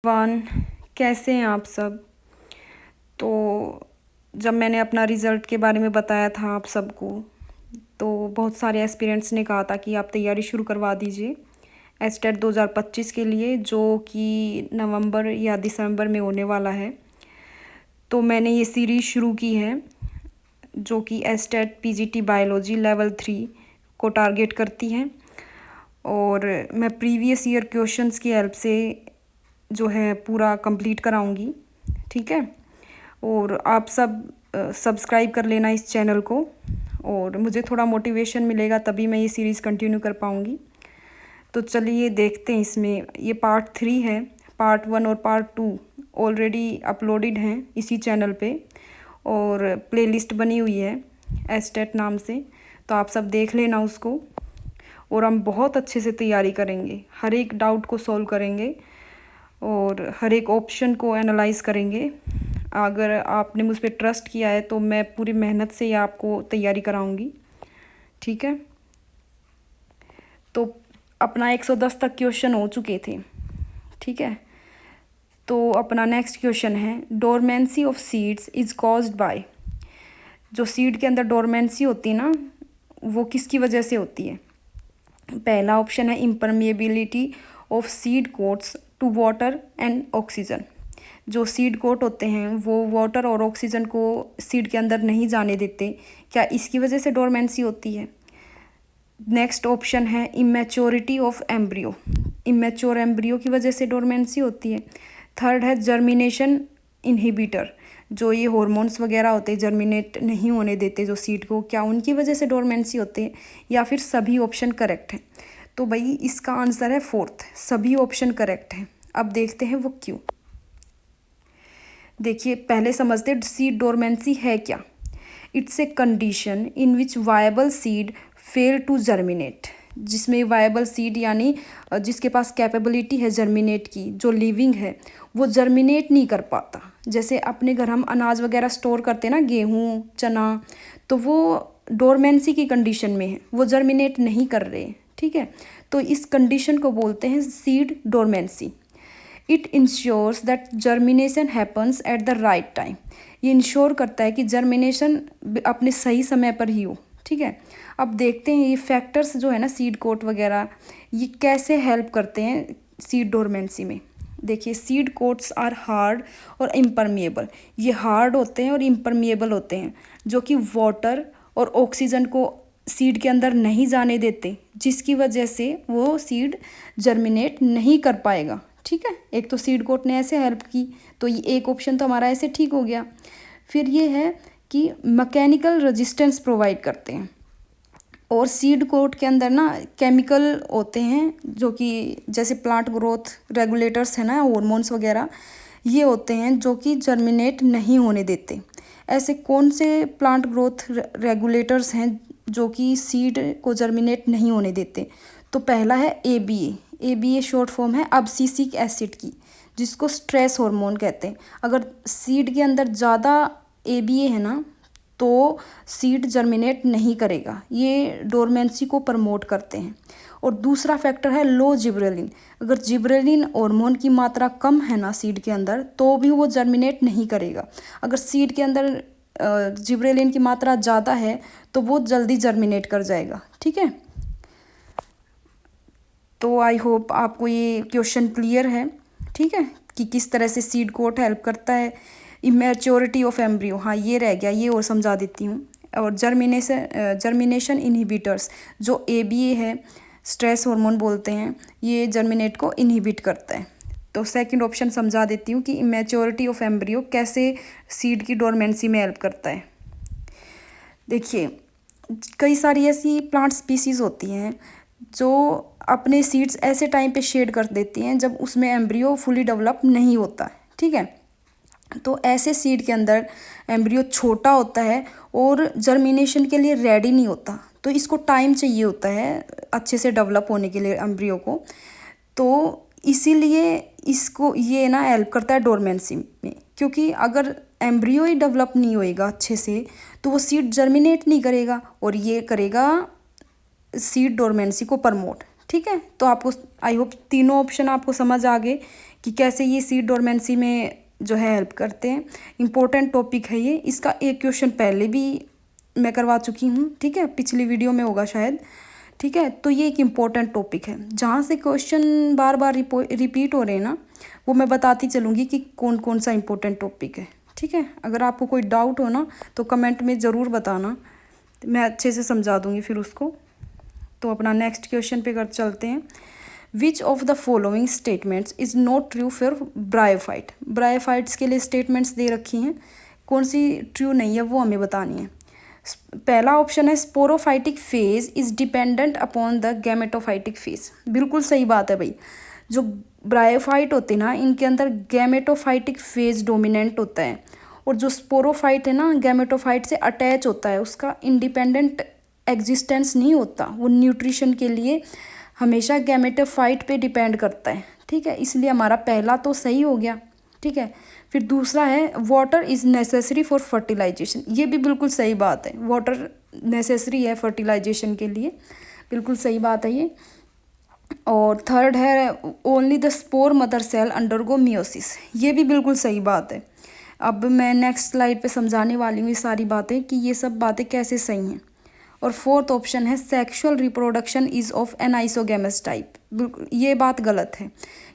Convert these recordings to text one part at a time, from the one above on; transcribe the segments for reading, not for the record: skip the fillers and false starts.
One कैसे हैं आप सब। तो जब मैंने अपना रिज़ल्ट के बारे में बताया था आप सबको, तो बहुत सारे एस्पिरेंट्स ने कहा था कि आप तैयारी शुरू करवा दीजिए एस्टेट 2025 के लिए, जो कि नवंबर या दिसंबर में होने वाला है। तो मैंने ये सीरीज़ शुरू की है जो कि एस्टेट पीजीटी बायोलॉजी लेवल 3 को टारगेट करती है, और मैं प्रीवियस ईयर क्वेश्चंस की हेल्प से जो है पूरा कंप्लीट कराऊंगी। ठीक है, और आप सब सब्सक्राइब कर लेना इस चैनल को, और मुझे थोड़ा मोटिवेशन मिलेगा तभी मैं ये सीरीज़ कंटिन्यू कर पाऊँगी। तो चलिए देखते हैं। इसमें ये पार्ट 3 है। पार्ट 1 और पार्ट 2 ऑलरेडी अपलोडेड हैं इसी चैनल पे, और प्लेलिस्ट बनी हुई है एस्टेट नाम से, तो आप सब देख लेना उसको। और हम बहुत अच्छे से तैयारी करेंगे, हर एक डाउट को सॉल्व करेंगे और हर एक ऑप्शन को एनालाइज करेंगे। अगर आपने मुझ पर ट्रस्ट किया है तो मैं पूरी मेहनत से आपको तैयारी कराऊंगी। ठीक है, तो अपना 110 तक क्वेश्चन हो चुके थे। ठीक है, तो अपना नेक्स्ट क्वेश्चन है, dormancy of seeds is caused by. जो सीड के अंदर डोरमेंसी होती है ना, वो किसकी वजह से होती है। पहला ऑप्शन है impermeability of seed coats to water and oxygen. जो सीड कोट होते हैं वो वाटर और ऑक्सीजन को सीड के अंदर नहीं जाने देते, क्या इसकी वजह से डोरमेंसी होती है। नेक्स्ट ऑप्शन है immaturity of embryo. Immature embryo की वजह से डोरमेंसी होती है। थर्ड है जर्मिनेशन इनहिबिटर। जो ये हॉर्मोन्स वगैरह होते हैं जर्मिनेट नहीं होने देते जो सीड को, क्या उनकी वजह से डोरमेंसी होते हैं, या फिर सभी ऑप्शन करेक्ट हैं। तो भाई इसका आंसर है फोर्थ, सभी ऑप्शन करेक्ट हैं। अब देखते हैं वो क्यों। देखिए पहले समझते हैं सीड डोरमेंसी है क्या। It's a condition in which viable seed fail to germinate. जिसमें वायबल सीड यानी जिसके पास कैपेबिलिटी है जर्मिनेट की, जो लिविंग है, वो जर्मिनेट नहीं कर पाता। जैसे अपने घर हम अनाज वगैरह स्टोर करते हैं ना, गेहूँ चना, तो वो डोरमेंसी की कंडीशन में है, वो जर्मिनेट नहीं कर रहे। ठीक है, तो इस कंडीशन को बोलते हैं seed dormancy. It ensures that germination happens at the right time. ये इंश्योर करता है कि जर्मिनेशन अपने सही समय पर ही हो। ठीक है, अब देखते हैं ये फैक्टर्स जो है ना सीड कोट वगैरह, ये कैसे हेल्प करते हैं सीड डोरमेंसी में। देखिए सीड कोट्स आर हार्ड और इम्परमिएबल। ये हार्ड होते हैं और इम्परमिएबल होते हैं, जो कि वाटर और ऑक्सीजन को सीड के अंदर नहीं जाने देते, जिसकी वजह से वो सीड जर्मिनेट नहीं कर पाएगा। ठीक है, एक तो सीड कोट ने ऐसे हेल्प की, तो ये एक ऑप्शन तो हमारा ऐसे ठीक हो गया। फिर ये है कि मैकेनिकल रेजिस्टेंस प्रोवाइड करते हैं, और सीड कोट के अंदर ना केमिकल होते हैं जो कि जैसे प्लांट ग्रोथ रेगुलेटर्स है ना, हार्मोन्स वगैरह, ये होते हैं जो कि जर्मिनेट नहीं होने देते। ऐसे कौन से प्लांट ग्रोथ रेगुलेटर्स हैं जो कि सीड को जर्मिनेट नहीं होने देते। तो पहला है ABA। ABA शॉर्ट फॉर्म है अब्सिसिक एसिड की, जिसको स्ट्रेस हार्मोन कहते हैं। अगर सीड के अंदर ज़्यादा ABA है ना, तो सीड जर्मिनेट नहीं करेगा। ये डोरमेंसी को प्रमोट करते हैं। और दूसरा फैक्टर है लो जिब्रेलिन। अगर जिब्रेलिन हार्मोन की मात्रा कम है ना सीड के अंदर, तो भी वो जर्मिनेट नहीं करेगा। अगर सीड के अंदर जिब्रेलिन की मात्रा ज़्यादा है तो वो जल्दी जर्मिनेट कर जाएगा। ठीक है, तो आई होप आपको ये क्वेश्चन क्लियर है। ठीक है, कि किस तरह से सीड कोट हेल्प करता है। इमेच्योरिटी ऑफ एम्ब्रियो, हाँ ये रह गया, ये और समझा देती हूँ। और जर्मिनेशन इनहिबिटर्स, जो ABA है, स्ट्रेस हार्मोन बोलते हैं, ये जर्मिनेट को इनहिबिट करता है। तो सेकंड ऑप्शन समझा देती हूँ कि इमेच्योरिटी ऑफ एम्ब्रियो कैसे सीड की डोरमेंसी में हेल्प करता है। देखिए कई सारी ऐसी प्लांट स्पीसीज़ होती हैं जो अपने सीड्स ऐसे टाइम पे शेड कर देती हैं जब उसमें एम्ब्रियो फुली डेवलप नहीं होता। ठीक है, तो ऐसे सीड के अंदर एम्ब्रियो छोटा होता है और जर्मिनेशन के लिए रेडी नहीं होता, तो इसको टाइम चाहिए होता है अच्छे से डेवलप होने के लिए एम्ब्रियो को। तो इसीलिए इसको ये ना हेल्प करता है डोरमेंसी में, क्योंकि अगर एम्ब्रियो ही डेवलप नहीं होएगा अच्छे से तो वो सीड जर्मिनेट नहीं करेगा, और ये करेगा सीड डोरमेंसी को प्रमोट। ठीक है, तो आपको आई होप तीनों ऑप्शन आपको समझ आ गए कि कैसे ये सीड डोरमेंसी में जो है हेल्प करते हैं। इम्पोर्टेंट टॉपिक है ये, इसका एक क्वेश्चन पहले भी मैं करवा चुकी हूँ, ठीक है, पिछली वीडियो में होगा शायद, ठीक है। तो ये एक इम्पोर्टेंट टॉपिक है, जहाँ से क्वेश्चन बार बार रिपीट हो रहे हैं ना, वो मैं बताती चलूँगी कि कौन कौन सा इम्पोर्टेंट टॉपिक है, ठीक है। अगर आपको कोई डाउट हो ना तो कमेंट में ज़रूर बताना, मैं अच्छे से समझा दूँगी फिर उसको। तो अपना नेक्स्ट क्वेश्चन पे कर चलते हैं। विच of the following statements is not true for bryophyte. Bryophytes के लिए स्टेटमेंट्स दे रखी हैं, कौन सी ट्रू नहीं है वो हमें बतानी है। पहला ऑप्शन है sporophytic phase is dependent upon the gametophytic phase. बिल्कुल सही बात है भाई, जो ब्रायोफाइट होते हैं ना इनके अंदर गैमेटोफाइटिक फेज डोमिनेंट होता है, और जो स्पोरोफाइट है ना गैमेटोफाइट से अटैच होता है, उसका इंडिपेंडेंट एग्जिस्टेंस नहीं होता, वो न्यूट्रिशन के लिए हमेशा गैमेटोफाइट पे डिपेंड करता है, ठीक है। इसलिए हमारा पहला तो सही हो गया, ठीक है। फिर दूसरा है water is necessary for fertilisation. ये भी बिल्कुल सही बात है, वाटर नेसेसरी है फर्टिलाइजेशन के लिए, बिल्कुल सही बात है ये। और थर्ड है only the spore mother cell undergo meiosis. ये भी बिल्कुल सही बात है। अब मैं नेक्स्ट स्लाइड पे समझाने वाली हूँ ये सारी बातें कि ये सब बातें कैसे सही हैं। और फोर्थ ऑप्शन है sexual reproduction is of anisogamous type. बिल्कुल ये बात गलत है,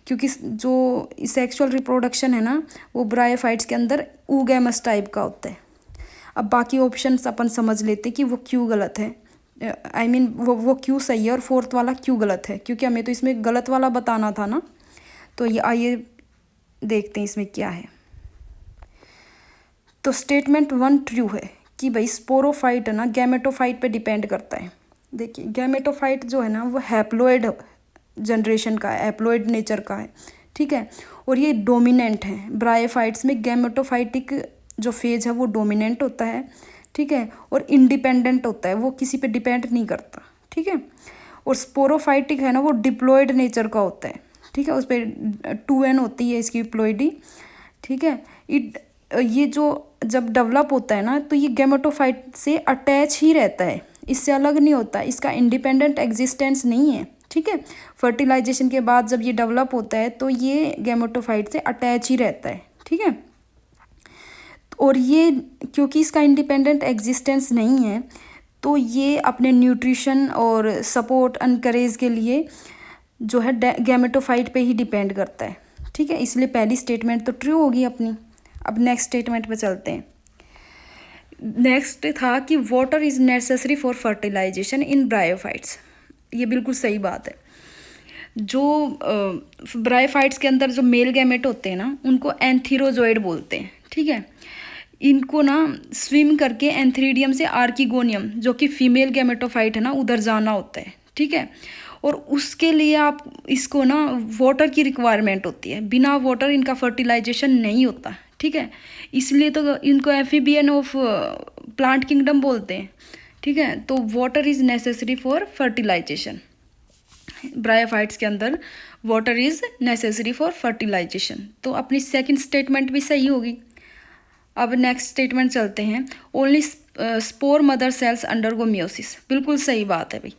क्योंकि जो सेक्सुअल रिप्रोडक्शन है ना वो ब्रायोफाइट्स के अंदर ऊगैमस टाइप का होता है। अब बाकी ऑप्शंस अपन समझ लेते कि वो क्यों गलत है, आई मीन वो क्यों सही है और फोर्थ वाला क्यों गलत है, क्योंकि हमें तो इसमें गलत वाला बताना था ना। तो ये आइए देखते हैं इसमें क्या है। तो स्टेटमेंट 1 ट्रू है कि भाई स्पोरोफाइट है ना गैमेटोफाइट पे डिपेंड करता है। देखिए गैमेटोफाइट जो है ना वो हैप्लोइड जनरेशन का है, हैप्लोइड नेचर का है, ठीक है। और ये डोमिनेंट है, ब्रायोफाइट्स में गैमेटोफाइटिक जो फेज है वो डोमिनेंट होता है, ठीक है। और इंडिपेंडेंट होता है, वो किसी पे डिपेंड नहीं करता, ठीक है। और स्पोरोफाइटिक है ना वो डिप्लॉयड नेचर का होता है, ठीक है। उस पर 2n होती है इसकी प्लॉइडी, ठीक है। ये जो जब डेवलप होता है ना तो ये गैमेटोफाइट से अटैच ही रहता है, इससे अलग नहीं होता, इसका इंडिपेंडेंट एग्जिस्टेंस नहीं है, ठीक है। फर्टिलाइजेशन के बाद जब ये डेवलप होता है तो ये गैमेटोफाइट से अटैच ही रहता है, ठीक है। और ये क्योंकि इसका इंडिपेंडेंट एग्जिस्टेंस नहीं है तो ये अपने न्यूट्रिशन और सपोर्ट एनकरेज के लिए जो है गैमेटोफाइट पे ही डिपेंड करता है, ठीक है। इसलिए पहली स्टेटमेंट तो ट्रू होगी अपनी। अब नेक्स्ट स्टेटमेंट पे चलते हैं। नेक्स्ट था कि water is necessary for fertilisation in bryophytes. ये बिल्कुल सही बात है। जो ब्रायोफाइट्स के अंदर जो मेल गैमेट होते हैं ना उनको एंथीरोजोइड बोलते हैं, ठीक है। इनको ना स्विम करके एंथ्रीडियम से आर्किगोनियम जो कि फीमेल गैमेटोफाइट है ना उधर जाना होता है, ठीक है। और उसके लिए आप इसको ना वाटर की रिक्वायरमेंट होती है, बिना वाटर इनका फर्टिलाइजेशन नहीं होता, ठीक है। इसलिए तो इनको एम्फीबियन ऑफ प्लांट किंगडम बोलते हैं, ठीक है। तो water is necessary for fertilisation, bryophytes के अंदर water is necessary for fertilisation. तो अपनी सेकंड स्टेटमेंट भी सही होगी। अब नेक्स्ट स्टेटमेंट चलते हैं। Only spore mother cells undergo meiosis. बिल्कुल सही बात है भाई,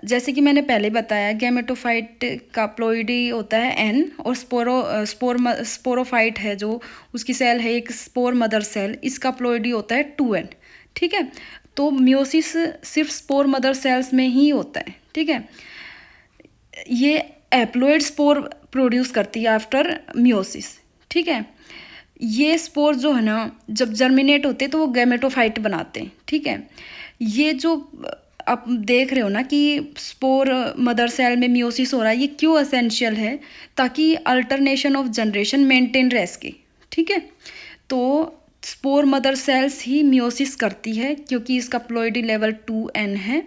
जैसे कि मैंने पहले बताया गैमेटोफाइट का प्लॉइडी होता है एन, और स्पोरोफाइट है जो उसकी सेल है एक स्पोर मदर सेल, इसका प्लॉइडी होता है 2n, ठीक है। तो मियोसिस सिर्फ स्पोर मदर सेल्स में ही होता है, ठीक है। ये एप्लॉइड स्पोर प्रोड्यूस करती है आफ्टर मियोसिस, ठीक है। ये स्पोर जो है ना जब जर्मिनेट होते हैं तो वो गैमेटोफाइट बनाते हैं, ठीक है। ये जो आप देख रहे हो ना कि स्पोर मदर सेल में मियोसिस हो रहा है, ये क्यों एसेंशियल है, ताकि अल्टरनेशन ऑफ जनरेशन मेंटेन रह सके, ठीक है। तो स्पोर मदर सेल्स ही मियोसिस करती है क्योंकि इसका प्लॉइडी लेवल 2n है,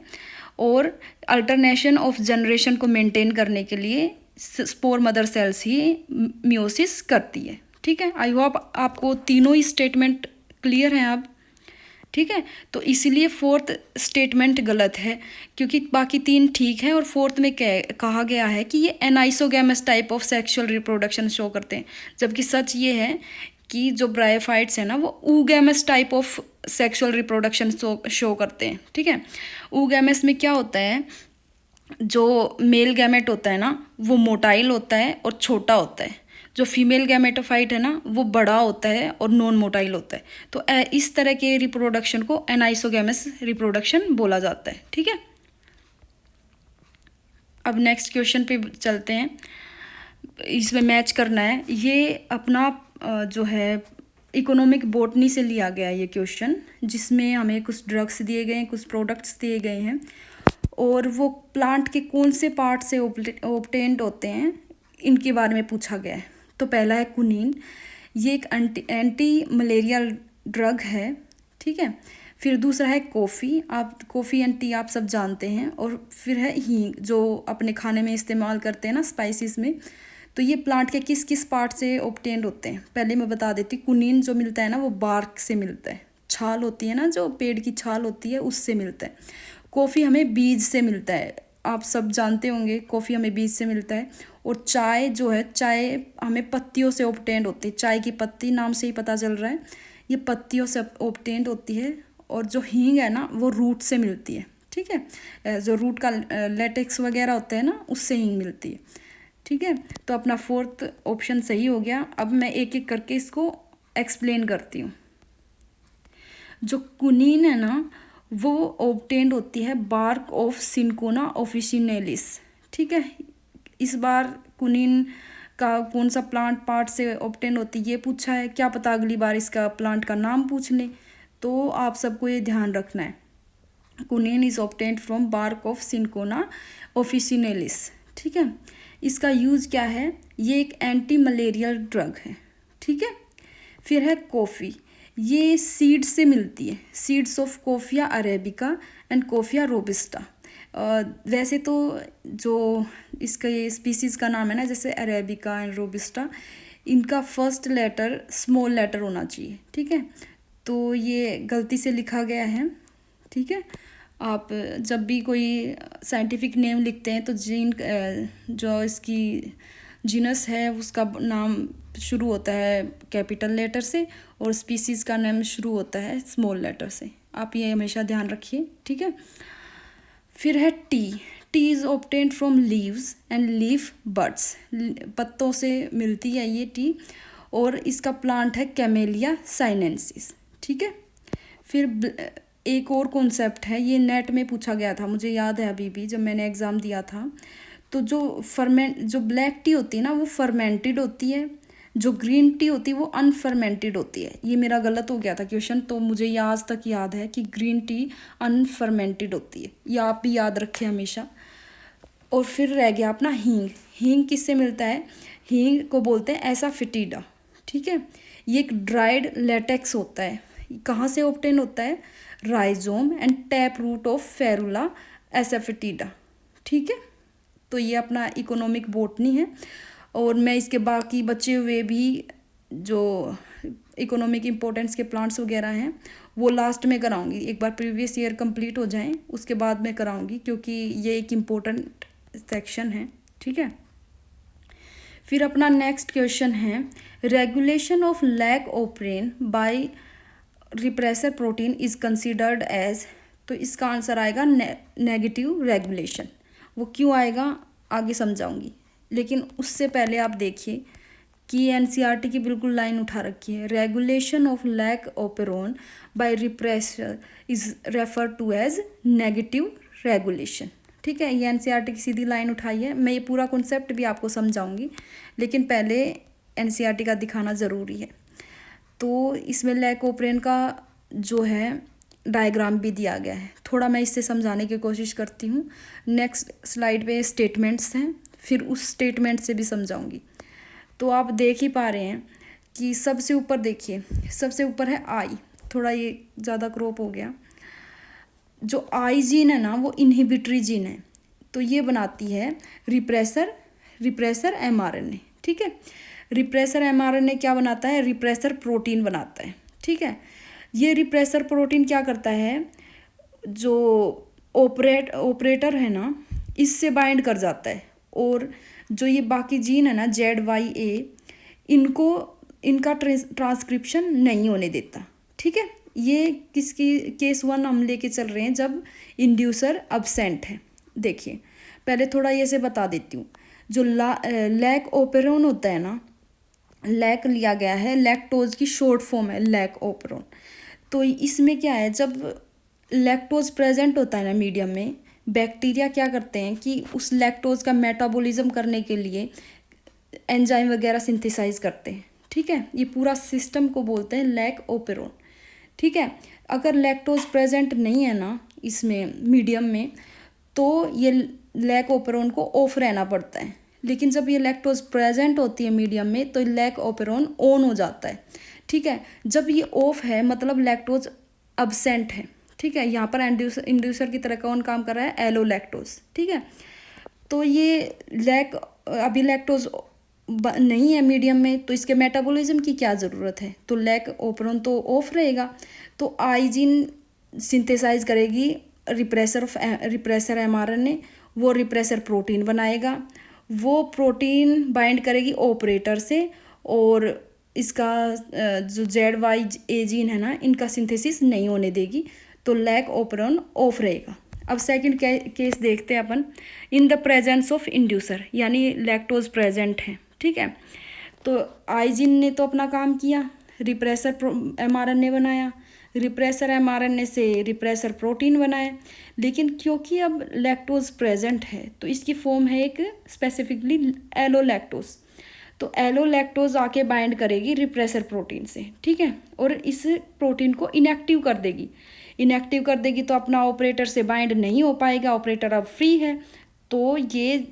और अल्टरनेशन ऑफ जनरेशन को मेंटेन करने के लिए स्पोर मदर सेल्स ही मियोसिस करती है, ठीक है। आई होप आपको तीनों ही स्टेटमेंट क्लियर हैं अब, ठीक है। तो इसीलिए फोर्थ स्टेटमेंट गलत है, क्योंकि बाकी तीन ठीक है और फोर्थ में कहा गया है कि ये anisogamous type of sexual reproduction show करते हैं, जबकि सच ये है कि जो ब्रायोफाइट्स हैं ना वो oogamous type of sexual reproduction show करते हैं, ठीक है। ऊगैमस में क्या होता है, जो मेल गैमेट होता है ना वो मोटाइल होता है और छोटा होता है, जो फीमेल गैमेटोफाइट है ना वो बड़ा होता है और नॉन मोटाइल होता है। तो इस तरह के रिप्रोडक्शन को एनाइसोगैमस रिप्रोडक्शन बोला जाता है। ठीक है, अब नेक्स्ट क्वेश्चन पे चलते हैं। इसमें मैच करना है, ये अपना जो है इकोनॉमिक बॉटनी से लिया गया है ये क्वेश्चन, जिसमें हमें कुछ ड्रग्स दिए गए हैं, कुछ प्रोडक्ट्स दिए गए हैं, और वो प्लांट के कौन से पार्ट से ऑब्टेन्ड होते हैं इनके बारे में पूछा गया है। तो पहला है कुनीन, ये एक एंटी मलेरियल ड्रग है। ठीक है, फिर दूसरा है कॉफ़ी, आप कॉफ़ी एंड टी आप सब जानते हैं, और फिर है हींग जो अपने खाने में इस्तेमाल करते हैं ना स्पाइसेस में। तो ये प्लांट के किस किस पार्ट से ऑब्टेन्ड होते हैं पहले मैं बता देती हूँ। कुनीन जो मिलता है ना वो बार्क से मिलता है, छाल होती है ना जो पेड़ की छाल होती है उससे मिलता है। कॉफ़ी हमें बीज से मिलता है, आप सब जानते होंगे कॉफ़ी हमें बीज से मिलता है। और चाय जो है, चाय हमें पत्तियों से ऑब्टेन्ड होती है, चाय की पत्ती नाम से ही पता चल रहा है ये पत्तियों से ऑब्टेन्ड होती है। और जो हींग है ना वो रूट से मिलती है। ठीक है, जो रूट का लेटेक्स वगैरह होता है ना उससे हींग मिलती है। ठीक है, तो अपना फोर्थ ऑप्शन सही हो गया। अब मैं एक एक करके इसको एक्सप्लेन करती हूँ। जो कुनीन है ना वो ऑब्टेन्ड होती है बार्क ऑफ सिनकोना ऑफिसिनेलिस। ठीक है, इस बार कुनीन का कौन सा प्लांट पार्ट से ऑब्टेन होती है ये पूछा है, क्या पता अगली बार इसका प्लांट का नाम पूछ ले। तो आप सबको ये ध्यान रखना है, quinine is obtained from bark of cinchona officinalis. ठीक है, इसका यूज़ क्या है, ये एक एंटी मलेरियल ड्रग है। ठीक है, फिर है कॉफ़ी, ये सीड से मिलती है, seeds of coffea arabica and coffea robusta. वैसे तो जो इसका ये स्पीसीज़ का नाम है ना जैसे अरेबिका एंड रोबिस्टा, इनका फर्स्ट लेटर स्मॉल लेटर होना चाहिए। ठीक है, तो ये गलती से लिखा गया है। ठीक है, आप जब भी कोई साइंटिफिक नेम लिखते हैं तो जो इसकी जीनस है उसका नाम शुरू होता है कैपिटल लेटर से और स्पीसीज़ का नाम शुरू होता है स्मॉल लेटर से, आप ये हमेशा ध्यान रखिए। ठीक है, फिर है T, T is obtained from leaves and leaf buds, पत्तों से मिलती है ये टी, और इसका प्लांट है कैमेलिया साइनेंसिस। ठीक है, फिर एक और कॉन्सेप्ट है, ये नेट में पूछा गया था, मुझे याद है अभी भी जब मैंने एग्ज़ाम दिया था। तो जो ब्लैक टी होती है ना वो फर्मेंटेड होती है, जो ग्रीन टी होती है वो अनफर्मेंटेड होती है। ये मेरा गलत हो गया था क्वेश्चन, तो मुझे ये आज तक याद है कि ग्रीन टी अनफर्मेंटेड होती है, ये आप भी याद रखें हमेशा। और फिर रह गया अपना हींग, हींग किससे मिलता है, हींग को बोलते हैं एसाफिटिडा। ठीक है, ये एक ड्राइड लेटेक्स होता है, कहाँ से ऑब्टेन होता है, rhizome and tap root of ferula asafoetida. ठीक है, तो ये अपना इकोनॉमिक बॉटनी है, और मैं इसके बाकी बचे हुए भी जो इकोनॉमिक इम्पोर्टेंस के प्लांट्स वगैरह हैं वो लास्ट में कराऊंगी, एक बार प्रीवियस ईयर कंप्लीट हो जाएं उसके बाद में कराऊंगी, क्योंकि ये एक इम्पोर्टेंट सेक्शन है। ठीक है, फिर अपना नेक्स्ट क्वेश्चन है regulation of lac operon by repressor protein is considered as. तो इसका आंसर आएगा नेगेटिव रेगुलेशन। वो क्यों आएगा आगे समझाऊंगी, लेकिन उससे पहले आप देखिए कि एनसीईआरटी की बिल्कुल लाइन उठा रखी है, regulation of lac operon by repressor is refer to as negative regulation. ठीक है, ये एनसीईआरटी की सीधी लाइन उठाई है, मैं ये पूरा कॉन्सेप्ट भी आपको समझाऊंगी, लेकिन पहले एनसीईआरटी का दिखाना ज़रूरी है। तो इसमें लैक ऑपरेन का जो है डायग्राम भी दिया गया है, थोड़ा मैं इससे समझाने की कोशिश करती हूँ। नेक्स्ट स्लाइड पे स्टेटमेंट्स हैं, फिर उस स्टेटमेंट से भी समझाऊंगी। तो आप देख ही पा रहे हैं कि सबसे ऊपर देखिए, सबसे ऊपर है आई, थोड़ा ये ज़्यादा क्रॉप हो गया। जो आई जीन है ना वो इनहिबिटरी जीन है, तो ये बनाती है रिप्रेसर एमआरएनए। ठीक है, रिप्रेसर एमआरएनए क्या बनाता है, रिप्रेसर प्रोटीन बनाता है। ठीक है, ये रिप्रेसर प्रोटीन क्या करता है, जो ऑपरेटर है ना इससे बाइंड कर जाता है, और जो ये बाकी जीन है ना ZYA इनका ट्रांसक्रिप्शन नहीं होने देता। ठीक है, ये किसकी केस 1 हम लेके चल रहे हैं जब इंड्यूसर अब्सेंट है। देखिए पहले थोड़ा ये से बता देती हूँ, जो लैक ऑपरेन होता है ना लैक लिया गया है, लैक्टोज की शॉर्ट फॉर्म है लैक ओपरोन। तो इसमें क्या है, जब लैक्टोज प्रेजेंट होता है ना मीडियम में, बैक्टीरिया क्या करते हैं कि उस लैक्टोज का मेटाबॉलिज्म करने के लिए एंजाइम वगैरह सिंथेसाइज करते हैं। ठीक है, ये पूरा सिस्टम को बोलते हैं लैक ओपेरोन। ठीक है, अगर लैक्टोज प्रेजेंट नहीं है ना इसमें मीडियम में, तो ये लैक ओपेरोन को ऑफ रहना पड़ता है। लेकिन जब ये लैक्टोज प्रेजेंट होती है मीडियम में, तो लैक ओपेरोन ऑन हो जाता है। ठीक है, जब ये ऑफ है मतलब लैक्टोज अब्सेंट है। ठीक है, यहाँ पर इंड्यूसर की तरह कौन काम कर रहा है, एलो लैक्टोज। ठीक है, तो ये अभी लैक्टोज नहीं है मीडियम में, तो इसके मेटाबॉलिज्म की क्या ज़रूरत है, तो लैक ओपेरोन तो ऑफ रहेगा। तो आइजिन सिंथेसाइज करेगी रिप्रेसर mRNA, वो रिप्रेसर प्रोटीन बनाएगा, वो प्रोटीन बाइंड करेगी ऑपरेटर से, और इसका जो ZYA जीन है ना, इनका सिंथेसिस नहीं होने देगी, तो लैक ओपेरोन ऑफ रहेगा। अब सेकंड केस देखते हैं अपन, in the presence of inducer, यानी लैक्टोज प्रेजेंट है। ठीक है, तो आइजिन ने तो अपना काम किया, रिप्रेसर mRNA बनाया, रिप्रेसर mRNA से रिप्रेसर प्रोटीन बनाए, लेकिन क्योंकि अब लैक्टोज प्रेजेंट है तो इसकी फॉर्म है एक स्पेसिफिकली एलो लैक्टोज। तो एलो लैक्टोज आके बाइंड करेगी रिप्रेसर प्रोटीन से। ठीक है, और इस प्रोटीन को इनएक्टिव कर देगी। इनएक्टिव कर देगी तो अपना ऑपरेटर से बाइंड नहीं हो पाएगा, ऑपरेटर अब फ्री है, तो ये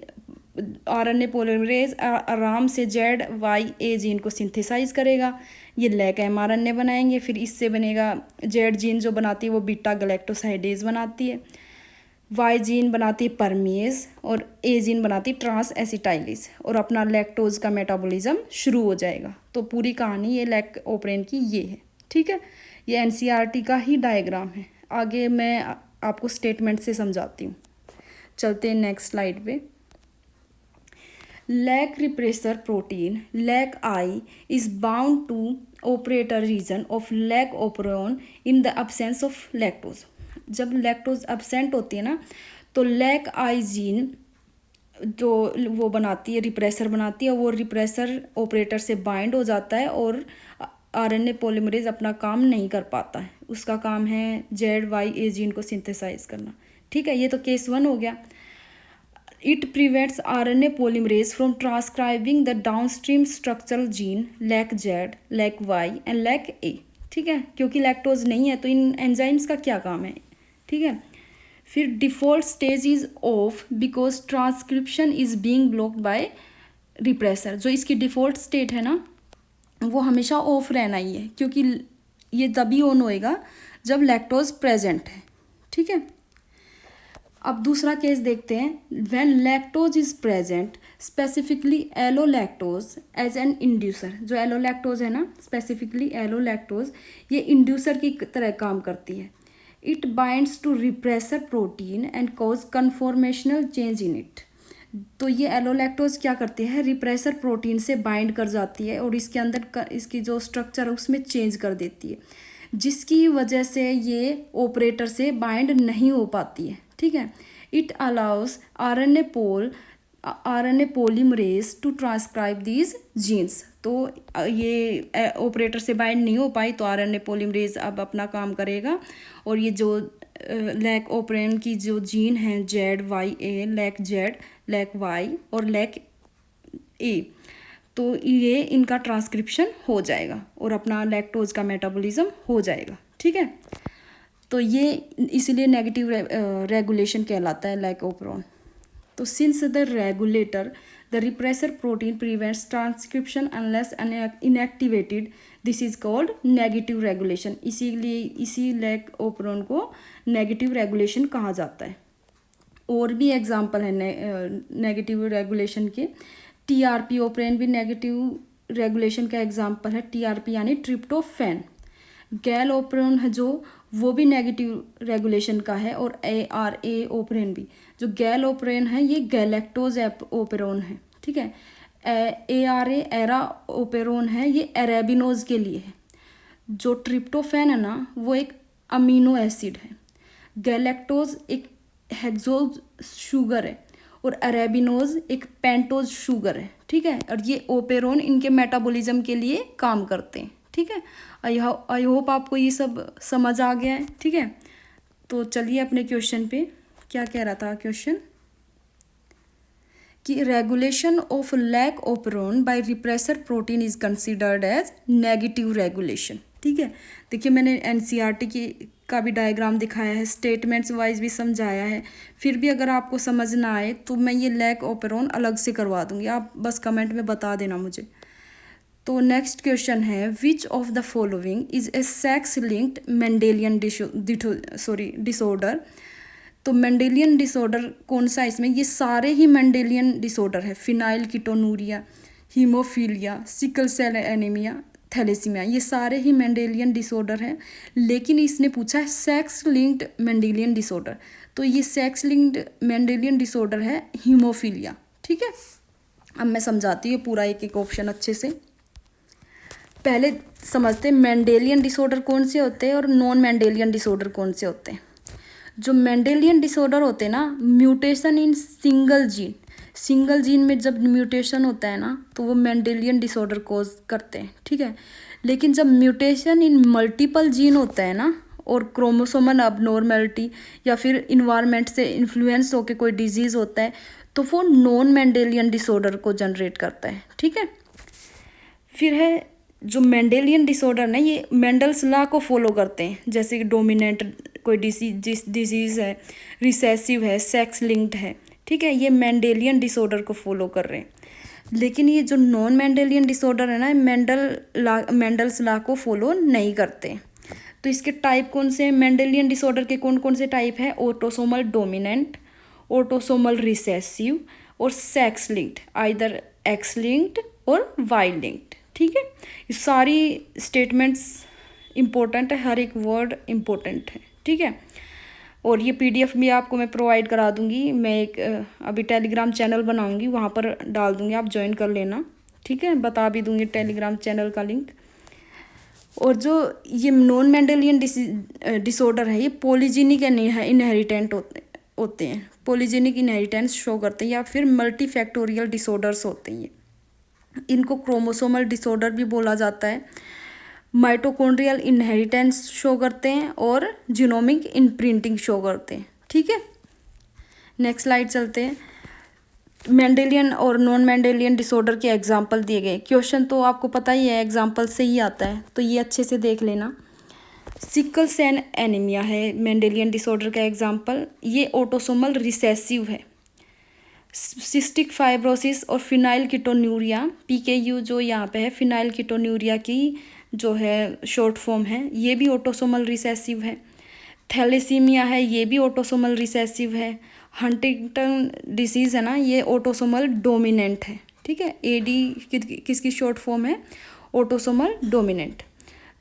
RNA पॉलीमरेज आराम से ZYA जीन को सिंथेसाइज करेगा। ये लैक mRNA बनाएंगे, फिर इससे बनेगा Z जीन जो बनाती है वो बीटा गैलेक्टोसाइडेज बनाती है, Y जीन बनाती है परमिएज, और A जीन बनाती है ट्रांस एसिटाइलिस, और अपना लैक्टोज का मेटाबॉलिज्म शुरू हो जाएगा। तो पूरी कहानी ये लैक ओपेरोन की ये है। ठीक है, ये NCERT का ही डायग्राम है। आगे मैं आपको स्टेटमेंट से समझाती हूँ। चलते हैं नेक्स्ट स्लाइड पे। Lac repressor protein lac I is bound to operator region of lac operon in the absence of lactose. जब लैक्टोज अब्सेंट होती है ना, तो लैक आई जीन जो वो बनाती है, रिप्रेसर बनाती है, वो रिप्रेसर ऑपरेटर से बाइंड हो जाता है और RNA पॉलीमरेज अपना काम नहीं कर पाता है। उसका काम है ZYA जीन को सिंथेसाइज करना। ठीक है, ये तो केस 1 हो गया। It prevents RNA polymerase from transcribing the downstream structural gene LAC-Z, LAC-Y and LAC-A। ठीक है, क्योंकि लैक्टोज नहीं है तो इन एंजाइम्स का क्या काम है। ठीक है, फिर default stage is of because transcription is being blocked by repressor. जो इसकी डिफ़ॉल्ट स्टेट है ना, वो हमेशा ऑफ रहना ही है, क्योंकि ये तभी ऑन होएगा जब लैक्टोज प्रेजेंट है। ठीक है, अब दूसरा केस देखते हैं। When lactose is present specifically allolactose as an inducer. जो एलो लैक्टोज है ना, स्पेसिफिकली एलो लैक्टोज, ये इंड्यूसर की तरह काम करती है। It binds to repressor protein and cause conformational change in it. तो ये एलो लैक्टोज क्या करती है, रिप्रेसर प्रोटीन से बाइंड कर जाती है और इसके अंदर इसकी जो स्ट्रक्चर है उसमें चेंज कर देती है, जिसकी वजह से ये ऑपरेटर से बाइंड नहीं हो पाती है। ठीक है, it allows RNA polymerase to transcribe these genes. तो ये ऑपरेटर से बाइंड नहीं हो पाई तो RNA पॉलीमरेज अब अपना काम करेगा, और ये जो लैक ओपेरोन की जो जीन है ZYA, LAC-Z, LAC-Y और LAC-A, तो ये इनका ट्रांसक्रिप्शन हो जाएगा और अपना लैक्टोज का मेटाबॉलिज्म हो जाएगा। ठीक है, तो ये इसीलिए नेगेटिव रेगुलेशन कहलाता है लैक ओपेरोन। तो since the regulator the repressor protein prevents transcription unless inactivated, this is called negative regulation. इसीलिए इसी लैक ओपेरोन को नेगेटिव रेगुलेशन कहा जाता है। और भी एग्जांपल है नेगेटिव रेगुलेशन के। TRP ओपेरोन भी नेगेटिव रेगुलेशन का एग्जांपल है। TRP यानी ट्रिप्टोफैन। गैल ओपेरोन है जो, वो भी नेगेटिव रेगुलेशन का है, और ARA ओपेरोन भी। जो गैल ओपेरोन है ये गैलेक्टोज ओपेरोन है। ठीक है, ARA एरा ओपेरोन है, ये अरेबिनोज के लिए है। जो ट्रिप्टोफैन है ना, वो एक अमीनो एसिड है। गैलेक्टोज एक हेक्सोज शुगर है और अरेबिनोज एक पेंटोज शुगर है। ठीक है। और ये ओपेरोन इनके मेटाबॉलिज्म के लिए काम करते हैं, ठीक है। आई होप आपको ये सब समझ आ गया है, ठीक है। तो चलिए अपने क्वेश्चन पे, क्या कह रहा था क्वेश्चन कि regulation of lac operon by repressor protein is considered as negative regulation, ठीक है। देखिए मैंने एनसीईआरटी का भी डायग्राम दिखाया है, स्टेटमेंट्स वाइज भी समझाया है, फिर भी अगर आपको समझ ना आए तो मैं ये लैक ओपेरोन अलग से करवा दूंगी, आप बस कमेंट में बता देना मुझे। तो नेक्स्ट क्वेश्चन है, which of the following is a sex linked Mendelian disorder. तो मेंडेलियन डिसऑर्डर कौन सा है इसमें, ये सारे ही मेंडेलियन डिसऑर्डर है, phenylketonuria, haemophilia, sickle cell anaemia, thalassaemia, ये सारे ही मेंडेलियन डिसऑर्डर हैं। लेकिन इसने पूछा है सेक्स लिंक्ड मेंडेलियन डिसऑर्डर, तो ये सेक्स लिंक्ड मेंडेलियन डिसऑर्डर है हीमोफीलिया, ठीक है। अब मैं समझाती हूँ पूरा एक एक ऑप्शन अच्छे से। पहले समझते हैं मेंडेलियन डिसऑर्डर कौन से होते हैं और नॉन मेंडेलियन डिसऑर्डर कौन से होते हैं। जो मेंडेलियन डिसऑर्डर होते हैं ना, म्यूटेशन इन सिंगल जीन में जब म्यूटेशन होता है ना तो वो मेंडेलियन डिसऑर्डर कोज करते हैं, ठीक है। लेकिन जब म्यूटेशन इन मल्टीपल जीन होता है ना और क्रोमोसोमल अबनॉर्मेलिटी या फिर इन्वायरमेंट से इन्फ्लुएंस होकर कोई डिजीज़ होता है तो वो नॉन मेंडेलियन डिसऑर्डर को जनरेट करता है, ठीक है। फिर है जो मेंडेलियन डिसऑर्डर ना, ये मेंडल्स लॉ को फॉलो करते हैं, जैसे कि डोमिनेंट कोई डिजीज़ है, रिसेसिव है, सेक्स लिंक्ड है, ठीक है, ये मेंडेलियन डिसऑर्डर को फॉलो कर रहे हैं। लेकिन ये जो नॉन मेंडेलियन डिसऑर्डर है ना, मेंडल्स लॉ को फॉलो नहीं करते। तो इसके टाइप कौन से हैं, मेंडेलियन डिसऑर्डर के कौन कौन से टाइप हैं, ऑटोसोमल डोमिनेंट, ऑटोसोमल रिसेसिव और sex linked, either x linked और वाई लिंक्ड, ठीक है। ये सारी स्टेटमेंट्स इम्पोर्टेंट है, हर एक वर्ड इम्पोर्टेंट है, ठीक है। और ये पीडीएफ भी आपको मैं प्रोवाइड करा दूंगी, मैं एक अभी टेलीग्राम चैनल बनाऊंगी, वहाँ पर डाल दूंगी, आप ज्वाइन कर लेना, ठीक है। बता भी दूंगी टेलीग्राम चैनल का लिंक। और जो ये नॉन मेंडेलियन डिसऑर्डर है, ये पॉलीजेनिक इनहेरिटेंट होते हैं, पॉलीजेनिक इनहेरिटेंस शो करते हैं, या फिर मल्टीफैक्टोरियल डिसऑर्डर्स होते हैं। इनको क्रोमोसोमल डिसऑर्डर भी बोला जाता है, माइटोकॉन्ड्रियल इनहेरिटेंस शो करते हैं और जीनोमिक इम्प्रिंटिंग शो करते हैं, ठीक है। नेक्स्ट स्लाइड चलते हैं। मेंडेलियन और नॉन मेंडेलियन डिसऑर्डर के एग्जांपल दिए गए, क्वेश्चन तो आपको पता ही है एग्जांपल से ही आता है, तो ये अच्छे से देख लेना। सिकल सेल एनीमिया है मेंडेलियन डिसऑर्डर का एग्जांपल, ये ऑटोसोमल रिसेसिव है। सिस्टिक फाइब्रोसिस और फिनाइल कीटोन्यूरिया, पीकेयू जो यहाँ पे है, फिनाइल कीटोन्यूरिया की जो है शॉर्ट फॉर्म है, ये भी ऑटोसोमल रिसेसिव है। थैलेसीमिया है, ये भी ऑटोसोमल रिसेसिव है। हंटिंगटन डिसीज़ है ना, ये ऑटोसोमल डोमिनेंट है, ठीक है। एडी किसकी शॉर्ट फॉर्म है, ऑटोसोमल डोमिनेंट।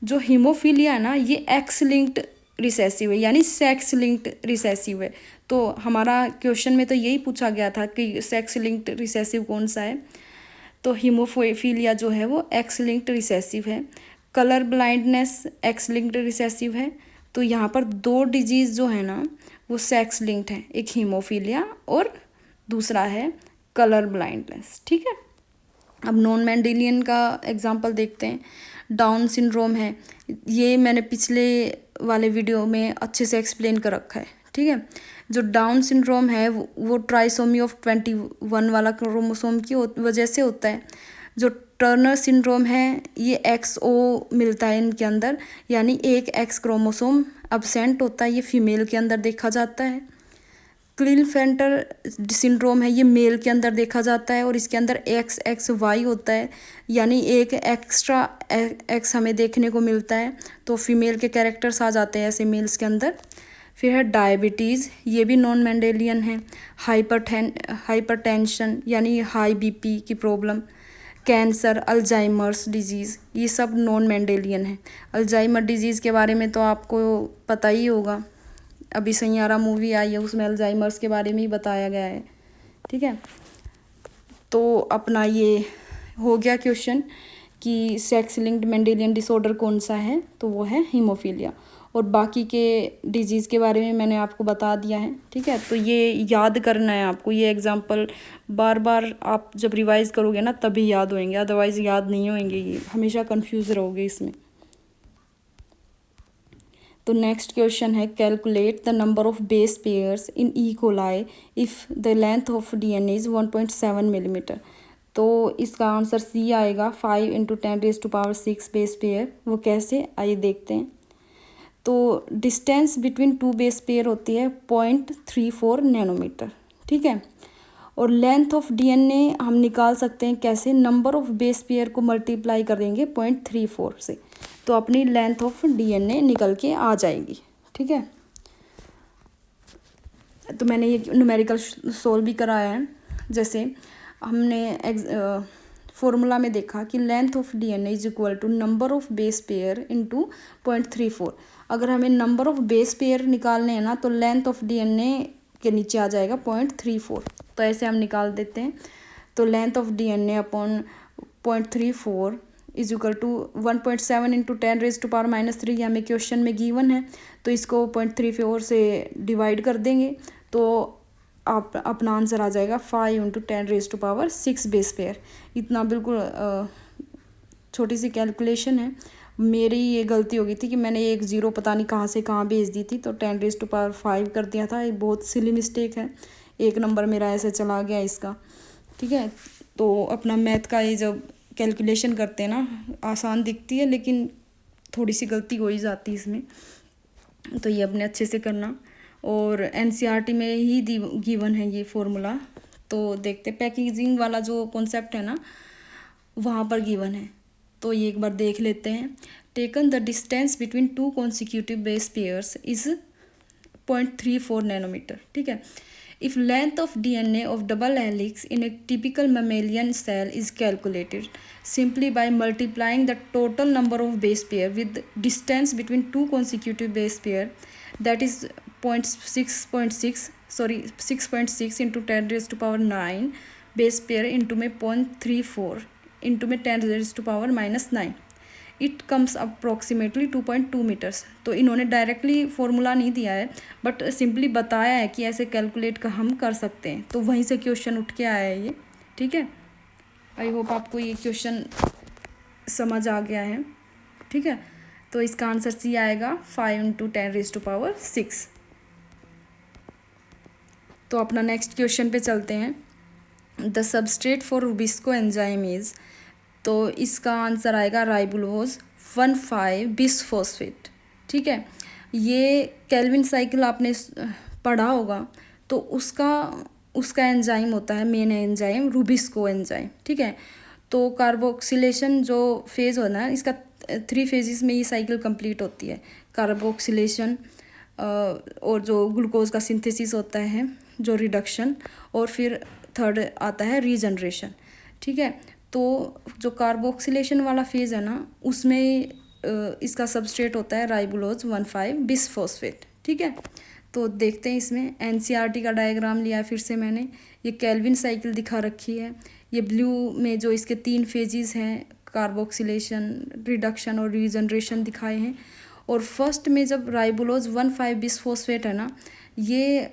जो हीमोफीलिया है ना, ये एक्स लिंक्ड रिसेसिव है, यानी सेक्स लिंक्ड रिसेसिव है। तो हमारा क्वेश्चन में तो यही पूछा गया था कि सेक्स लिंक्ड रिसेसिव कौन सा है, तो हीमोफीलिया जो है वो एक्स लिंक्ड रिसेसिव है। Colour blindness x linked recessive है। तो यहाँ पर दो डिजीज़ जो है ना वो सेक्स लिंक्ड है, एक हीमोफीलिया और दूसरा है कलर ब्लाइंडनेस, ठीक है। अब नॉन मेंडेलियन का एग्जांपल देखते हैं। डाउन सिंड्रोम है, ये मैंने पिछले वाले वीडियो में अच्छे से एक्सप्लेन कर रखा है, ठीक है। जो डाउन सिंड्रोम है वो ट्राइसोमी ऑफ 21 वाला क्रोमोसोम की वजह से होता है। जो टर्नर सिंड्रोम है, ये XO मिलता है इनके अंदर, यानी एक X क्रोमोसोम अब्सेंट होता है, ये फीमेल के अंदर देखा जाता है। क्लिनफेल्टर सिंड्रोम है, ये मेल के अंदर देखा जाता है और इसके अंदर XXY होता है, यानी एक एक्स्ट्रा X हमें देखने को मिलता है, तो फीमेल के कैरेक्टर्स आ जाते हैं ऐसे मेल्स के अंदर। फिर है डायबिटीज़, ये भी नॉन मेंडेलियन है। हाइपरटेंशन यानी हाई BP की प्रॉब्लम, कैंसर, अल्जाइमर्स डिजीज़, ये सब नॉन मेंडेलियन है। अल्जाइमर डिजीज़ के बारे में तो आपको पता ही होगा, अभी सैयारा मूवी आई है उसमें अल्जाइमर्स के बारे में ही बताया गया है, ठीक है। तो अपना ये हो गया क्वेश्चन कि सेक्स लिंक्ड मेंडेलियन डिसऑर्डर कौन सा है, तो वो है हीमोफीलिया। और बाकी के डिजीज़ के बारे में मैंने आपको बता दिया है। ठीक है, तो ये याद करना है आपको, ये एग्जाम्पल बार बार आप जब रिवाइज़ करोगे ना तभी याद होंगे, अदरवाइज़ याद नहीं होंगे, ये हमेशा कंफ्यूज रहोगे इसमें। तो नेक्स्ट क्वेश्चन है, calculate the number of base pairs in E coli if the length of DNA is 1.7 millimetre. तो इसका आंसर सी आएगा, 5 × 10⁻6 बेस पेयर। वो कैसे, आइए देखते हैं। तो distance between to base pair होती है 0.34 नैनोमीटर। ठीक है, और लेंथ ऑफ डीएनए हम निकाल सकते हैं कैसे, नंबर ऑफ बेस पेयर को मल्टीप्लाई कर देंगे 0.34 से, तो अपनी लेंथ ऑफ डीएनए निकल के आ जाएगी। ठीक है, तो मैंने ये न्यूमेरिकल सोल्व भी कराया है। जैसे हमने फॉर्मूला में देखा कि length of DNA is equal to number of base pair into 0.34। अगर हमें नंबर ऑफ बेस पेयर निकालने हैं ना तो लेंथ ऑफ डीएनए के नीचे आ जाएगा 0.34, तो ऐसे हम निकाल देते हैं। तो length of DNA upon 0.34 is equal to 1.7 × 10⁻³ हमें क्वेश्चन में गिवन है, तो इसको 0.34 से डिवाइड कर देंगे तो आप अपना आंसर आ जाएगा 5 × 10⁻6 बेस पेयर। इतना बिल्कुल छोटी सी कैलकुलेशन है। मेरी ये गलती हो गई थी कि मैंने एक ज़ीरो पता नहीं कहाँ से कहाँ भेज दी थी, तो 10⁻5 कर दिया था। ये बहुत सिली मिस्टेक है, एक नंबर मेरा ऐसे चला गया इसका। ठीक है, तो अपना मैथ का ये जब कैलकुलेशन करते हैं ना, आसान दिखती है लेकिन थोड़ी सी गलती हो ही जाती है इसमें, तो ये अपने अच्छे से करना। और एनसीईआरटी में ही गिवन है ये फॉर्मूला, तो देखते पैकेजिंग वाला जो कॉन्सेप्ट है ना वहाँ पर गिवन है, तो ये एक बार देख लेते हैं। Taken the distance between two consecutive base pairs is 0.34 nanometre. ठीक है, if length of DNA of double helix in a typical mammalian cell is calculated simply by multiplying the total number of base pair with distance between two consecutive base pair, that is 6.6 × 10⁻9 base pair into में 0.34 into में 10⁻⁻9, it comes approximately 2.2 metres. तो इन्होंने directly formula नहीं दिया है, but simply बताया है कि ऐसे कैलकुलेट का हम कर सकते हैं, तो वहीं से क्वेश्चन उठ के आया है ये। ठीक है, आई होप आपको ये क्वेश्चन समझ आ गया है। ठीक है, तो इसका आंसर सी आएगा, 5 × 10⁻6। तो अपना नेक्स्ट क्वेश्चन पे चलते हैं। The substrate for Rubisco enzyme is, तो इसका आंसर आएगा राइबुलोज 1,5 बिसफॉस्फेट। ठीक है, ये केल्विन साइकिल आपने पढ़ा होगा, तो उसका एंजाइम होता है, मेन एंजाइम रुबिस्को एंजाइम। ठीक है, तो कार्बोक्सिलेशन जो फेज़ होना है इसका 3 फेजेस में ये साइकिल कंप्लीट होती है। कार्बोक्सिलेशन और जो ग्लूकोज का सिंथेसिस होता है, जो रिडक्शन, और फिर थर्ड आता है रीजनरेशन। ठीक है, तो जो कार्बोक्सिलेशन वाला फेज़ है ना उसमें इसका सबस्ट्रेट होता है राइबुलोज 1,5 बिसफॉस्फेट। ठीक है, तो देखते हैं इसमें एनसीईआरटी का डायग्राम लिया है फिर से मैंने, ये केल्विन साइकिल दिखा रखी है। ये ब्लू में जो इसके 3 फेजेस हैं, कार्बोक्सिलेशन, रिडक्शन और रीजनरेशन दिखाए हैं। और फर्स्ट में जब राइबुलोज 1,5 बिसफॉस्फेट है ना ये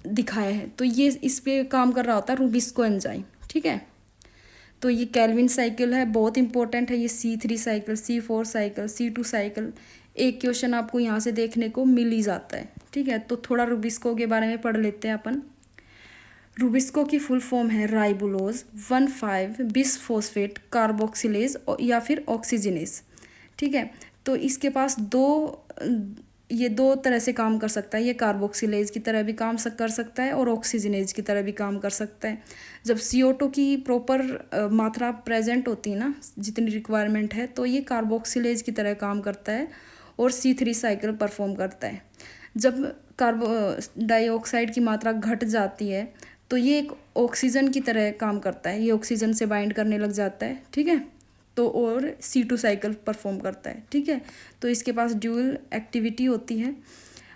दिखाया है, तो ये इस पे काम कर रहा होता है रुबिस्को एंजाइम। ठीक है, तो ये केल्विन साइकिल है, बहुत इंपॉर्टेंट है। ये C3 cycle, C4 cycle, C2 cycle, एक क्वेश्चन आपको यहाँ से देखने को मिल ही जाता है। ठीक है, तो थोड़ा रुबिस्को के बारे में पढ़ लेते हैं अपन। रुबिस्को की फुल फॉर्म है राइबुलोज 1,5 बिसफॉस्फेट कार्बोक्सिलेज या फिर ऑक्सीजनेज। ठीक है, तो इसके पास ये दो तरह से काम कर सकता है। ये कार्बोक्सिलेज की तरह भी काम कर सकता है और ऑक्सीजनेज की तरह भी काम कर सकता है। जब CO2 की प्रॉपर मात्रा प्रेजेंट होती है ना, जितनी रिक्वायरमेंट है, तो ये कार्बोक्सिलेज की तरह काम करता है और C3 साइकिल परफॉर्म करता है। जब डाइऑक्साइड की मात्रा घट जाती है तो ये एक ऑक्सीजन की तरह काम करता है, ये ऑक्सीजन से बाइंड करने लग जाता है। ठीक है, तो और C2 साइकिल परफॉर्म करता है। ठीक है, तो इसके पास ड्यूल एक्टिविटी होती है।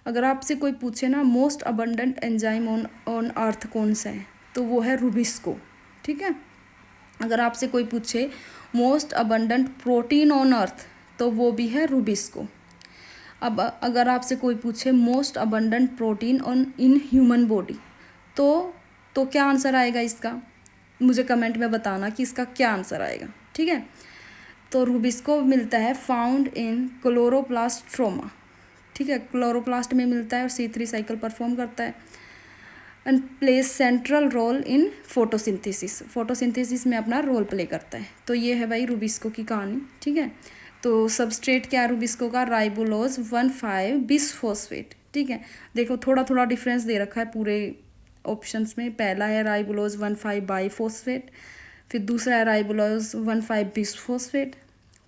अगर आपसे कोई पूछे ना most abundant enzyme on earth कौन सा है, तो वो है रुबिस्को। ठीक है, अगर आपसे कोई पूछे most abundant protein on earth, तो वो भी है रुबिस्को। अब अगर आपसे कोई पूछे most abundant protein on in human body, तो क्या आंसर आएगा इसका? मुझे कमेंट में बताना कि इसका क्या आंसर आएगा, ठीक है। तो रूबिस्को मिलता है फाउंड इन क्लोरोप्लास्ट ट्रोमा, ठीक है, क्लोरोप्लास्ट में मिलता है और C3 साइकिल परफॉर्म करता है and plays central role in photosynthesis में अपना रोल प्ले करता है। तो ये है भाई रूबिस्को की कहानी, ठीक है। तो सबस्ट्रेट क्या है रूबिस्को का? राइबोलोज 1,5 बिसफॉस्फेट, ठीक है। देखो थोड़ा थोड़ा डिफरेंस दे रखा है पूरे ऑप्शंस में। पहला है राइबोलोज 1,5 बाईफॉस्फेट, फिर दूसरा है राइबोलोज 1,5 बिसफॉस्फेट,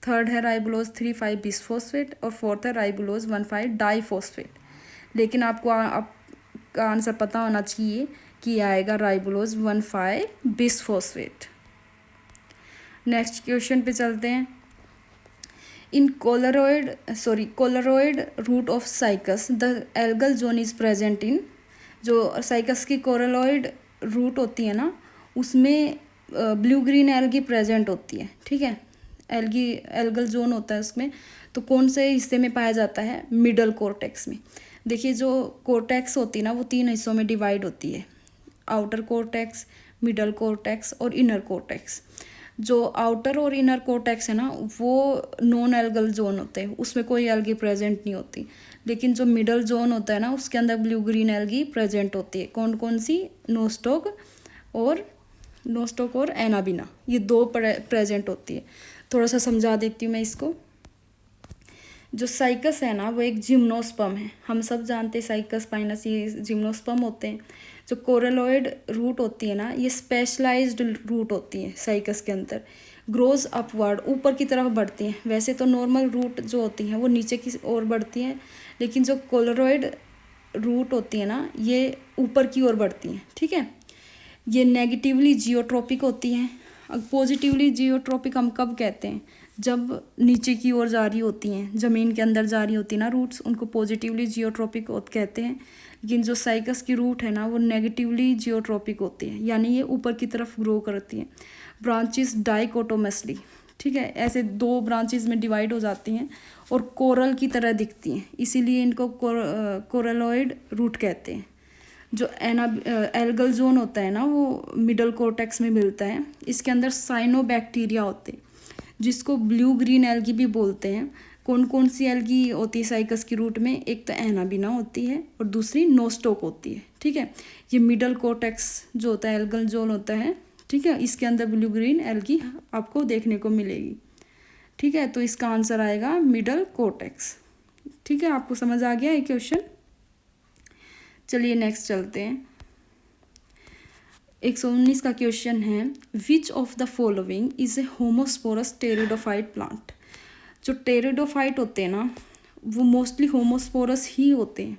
थर्ड है राइबोलोज 3,5 बिसफॉस्फेट और फोर्थ है राइबोलोज 1,5 डाईफॉस्फेट। लेकिन आपको आपका आंसर पता होना चाहिए कि आएगा राइबोलोज 1,5 बिसफॉस्फेट। नेक्स्ट क्वेश्चन पे चलते हैं। In coralloid root of Cycas the algal zone is present in, जो साइकस की कोलरॉइड रूट होती है ना, उसमें ब्लू ग्रीन एल्गी प्रेजेंट होती है, ठीक है। एल्गल जोन होता है उसमें। तो कौन से हिस्से में पाया जाता है? मिडल कोर्टेक्स में। देखिए जो कोर्टेक्स होती है ना वो 3 हिस्सों में डिवाइड होती है, आउटर कोर्टेक्स, मिडल कोर्टेक्स और इनर कोर्टेक्स। जो आउटर और इनर कोर्टेक्स है ना वो नॉन एल्गल जोन होते हैं, उसमें कोई एल्गी प्रेजेंट नहीं होती। लेकिन जो मिडल जोन होता है ना उसके अंदर ब्लू ग्रीन एल्गी प्रेजेंट होती है। कौन कौन सी? नोस्टॉक और एनाबिना, ये 2 प्रेजेंट होती है। थोड़ा सा समझा देती हूँ मैं इसको। जो साइकस है ना वो एक जिम्नोस्पर्म है, हम सब जानते हैं साइकस पाइनस ये जिम्नोस्पर्म होते हैं। जो कोरेलॉइड रूट होती है ना ये स्पेशलाइज्ड रूट होती है साइकस के अंदर, ग्रोज अपवर्ड, ऊपर की तरफ बढ़ती हैं। वैसे तो नॉर्मल रूट जो होती हैं वो नीचे की ओर बढ़ती हैं, लेकिन जो कोलेरॉइड रूट होती है ना ये ऊपर की ओर बढ़ती हैं, ठीक है। ये नेगेटिवली जियोट्रोपिक होती हैं। अब पॉजिटिवली जियोट्रोपिक हम कब कहते हैं? जब नीचे की ओर जा रही होती हैं, ज़मीन के अंदर जा रही होती है ना रूट्स, उनको पॉजिटिवली जियोट्रोपिक कहते हैं। लेकिन जो साइकस की रूट है ना वो नेगेटिवली जियोट्रोपिक होती है, यानी ये ऊपर की तरफ ग्रो करती हैं। ब्रांचेस डाइकोटोमसली, ठीक है, ऐसे 2 ब्रांचेस में डिवाइड हो जाती हैं और कोरल की तरह दिखती हैं, इसीलिए इनको कोरलोइड रूट कहते हैं। जो एल्गल जोन होता है ना वो मिडल कोर्टेक्स में मिलता है। इसके अंदर साइनोबैक्टीरिया होते हैं जिसको ब्लू ग्रीन एल्गी भी बोलते हैं। कौन कौन सी एल्गी होती है साइकस की रूट में? एक तो एनाबिना होती है और दूसरी नोस्टॉक होती है, ठीक है। ये मिडल कोर्टेक्स जो होता है एल्गल जोन होता है, ठीक है, इसके अंदर ब्लू ग्रीन एल्गी आपको देखने को मिलेगी, ठीक है। तो इसका आंसर आएगा मिडल कोर्टेक्स, ठीक है। आपको समझ आ गया ये क्वेश्चन? चलिए नेक्स्ट चलते हैं। 119 का क्वेश्चन है which of the following is A homosporous pteridophyte plant. जो टेरिडोफाइट होते हैं ना वो मोस्टली होमोस्पोरस ही होते हैं,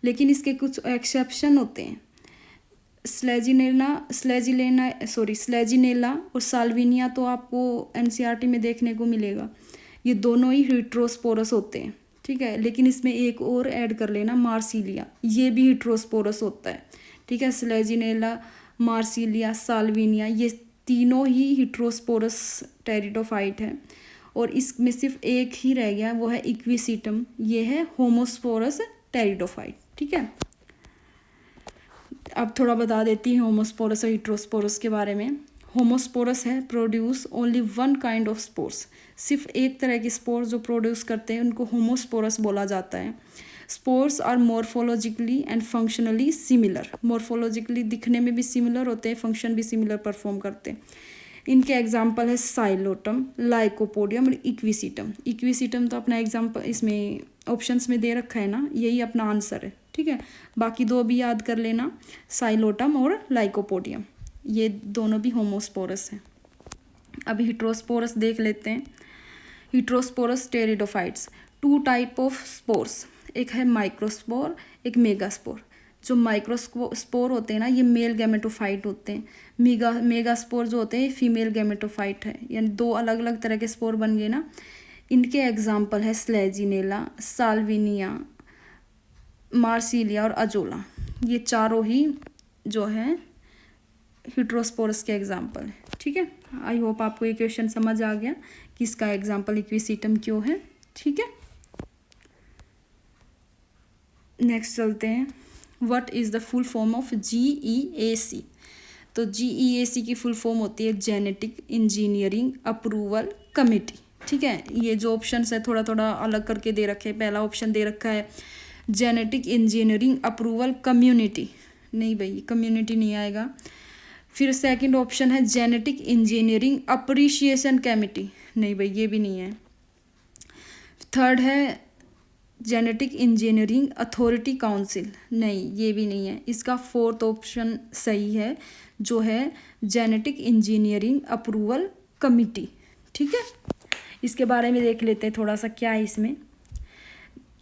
लेकिन इसके कुछ एक्सेप्शन होते हैं। स्लेजिनेला और साल्विनिया तो आपको NCERT में देखने को मिलेगा, ये दोनों ही हिट्रोस्पोरस होते हैं, ठीक है। लेकिन इसमें एक और ऐड कर लेना, मार्सिलिया, ये भी हिट्रोस्पोरस होता है, ठीक है। स्लेजिनेला, मार्सिलिया, साल्विनिया ये तीनों ही हिट्रोस्पोरस टेरिडोफाइट है। और इसमें सिर्फ एक ही रह गया, वो है इक्विसिटम, ये है होमोस्पोरस टेरिडोफाइट, ठीक है। अब थोड़ा बता देती हूँ होमोस्पोरस और हिट्रोस्पोरस के बारे में। होमोस्पोरस है produce only 1 kind of spores, सिर्फ एक तरह के स्पोर्स जो प्रोड्यूस करते हैं उनको होमोस्पोरस बोला जाता है। Spores are morphologically and functionally similar, morphologically दिखने में भी सिमिलर होते हैं, फंक्शन भी सिमिलर परफॉर्म करते हैं। इनके एग्जाम्पल है साइलोटम, लाइकोपोडियम और इक्विसिटम। इक्विसिटम तो अपना एग्जाम्पल इसमें ऑप्शंस में दे रखा है ना, यही अपना आंसर है, ठीक है। बाकी 2 भी याद कर लेना, साइलोटम और लाइकोपोडियम, ये दोनों भी होमोस्पोरस हैं। अब हिट्रोस्पोरस देख लेते हैं। Heterosporous pteridophytes 2 type of spores, एक है माइक्रोस्पोर, एक मेगास्पोर। जो माइक्रोस्पोर होते हैं ना ये मेल गैमेटोफाइट होते हैं, मेगास्पोर जो होते हैं फीमेल गैमेटोफाइट है, यानी 2 अलग अलग तरह के स्पोर बन गए ना। इनके एग्जाम्पल है स्लेजिनेला, साल्विनिया, मार्सिलिया और अजोला, ये चारों ही जो है हिट्रोस्पोरस के एग्जाम्पल है, ठीक है। आई होप आपको ये क्वेश्चन समझ आ गया कि इसका एग्जाम्पल इक्विसिटम क्यों है, ठीक है। नेक्स्ट चलते हैं, what is the full form of GEAC। तो GEAC की फुल फॉर्म होती है जेनेटिक इंजीनियरिंग अप्रूवल कमेटी। ठीक है, ये जो ऑप्शन है थोड़ा थोड़ा अलग करके दे रखे हैं। पहला ऑप्शन दे रखा है जेनेटिक इंजीनियरिंग अप्रूवल कम्युनिटी, नहीं भाई कम्युनिटी नहीं आएगा। फिर सेकंड ऑप्शन है जेनेटिक इंजीनियरिंग अप्रिशिएशन कमेटी, नहीं भाई ये भी नहीं है। थर्ड है जेनेटिक इंजीनियरिंग अथॉरिटी काउंसिल, नहीं ये भी नहीं है। इसका फोर्थ ऑप्शन सही है जो है जेनेटिक इंजीनियरिंग अप्रूवल कमिटी। ठीक है, इसके बारे में देख लेते हैं थोड़ा सा क्या है इसमें।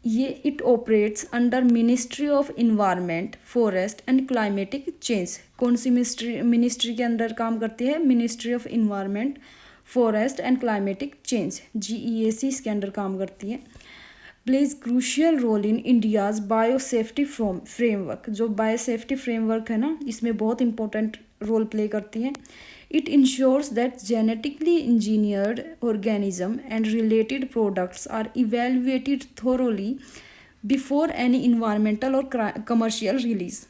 ये it operates under ministry of environment forest and climatic change. कौन सी मिनिस्ट्री के अंदर काम करती है? Ministry of environment forest and climatic change, GEAC इसके अंदर काम करती है। Plays crucial role in India's biosafety framework. जो बायोसेफ्टी फ्रेमवर्क है ना, इसमें बहुत इंपॉर्टेंट रोल प्ले करती है। It ensures that genetically engineered organism and related products are evaluated thoroughly before any environmental और कमर्शियल रिलीज।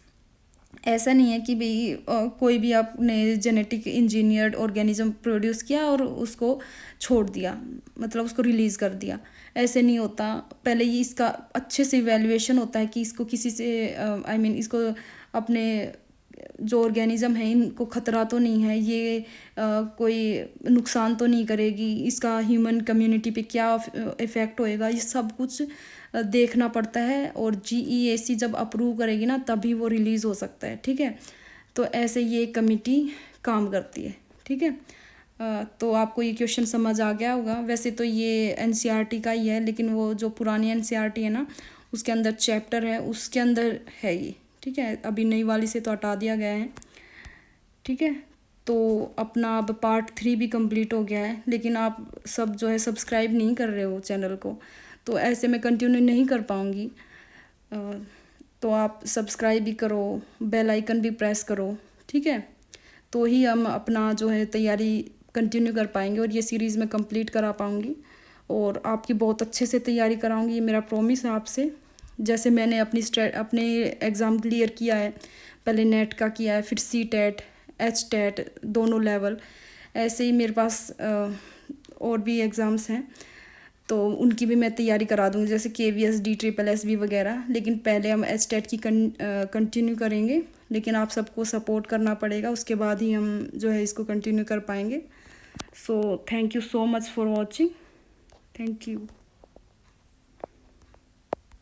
ऐसा नहीं है कि भाई कोई भी आपने जेनेटिक इंजीनियर्ड ऑर्गेनिज्म प्रोड्यूस किया और उसको छोड़ दिया, मतलब उसको रिलीज़ कर दिया, ऐसे नहीं होता। पहले ये इसका अच्छे से इवैल्यूएशन होता है कि इसको किसी से इसको अपने जो ऑर्गेनिज्म है इनको ख़तरा तो नहीं है, ये कोई नुकसान तो नहीं करेगी, इसका ह्यूमन कम्युनिटी पे क्या इफ़ेक्ट होएगा, ये सब कुछ देखना पड़ता है। और GEAC जब अप्रूव करेगी ना तभी वो रिलीज़ हो सकता है। ठीक है, तो ऐसे ये कमिटी काम करती है। ठीक है, तो आपको ये क्वेश्चन समझ आ गया होगा। वैसे तो ये NCERT का ही है, लेकिन वो जो पुरानी NCERT है ना उसके अंदर चैप्टर है, उसके अंदर है ये। ठीक है, अभी नई वाली से तो हटा दिया गया है। ठीक है, तो अपना अब पार्ट 3 भी कंप्लीट हो गया है, लेकिन आप सब जो है सब्सक्राइब नहीं कर रहे हो चैनल को, तो ऐसे मैं कंटिन्यू नहीं कर पाऊँगी। तो आप सब्सक्राइब भी करो, बेल आइकन भी प्रेस करो। ठीक है, तो ही हम अपना जो है तैयारी कंटिन्यू कर पाएंगे और ये सीरीज़ में कंप्लीट करा पाऊँगी और आपकी बहुत अच्छे से तैयारी कराऊँगी, ये मेरा प्रॉमिस है आपसे। जैसे मैंने अपने एग्ज़ाम क्लियर किया है, पहले नेट का किया है, फिर CTET HTET दोनों लेवल, ऐसे ही मेरे पास और भी एग्ज़ाम्स हैं तो उनकी भी मैं तैयारी करा दूँगी, जैसे KVS DSSB वगैरह। लेकिन पहले हम HTET की कंटिन्यू करेंगे, लेकिन आप सबको सपोर्ट करना पड़ेगा, उसके बाद ही हम जो है इसको कंटिन्यू कर पाएंगे। So thank you so much for watching, thank you.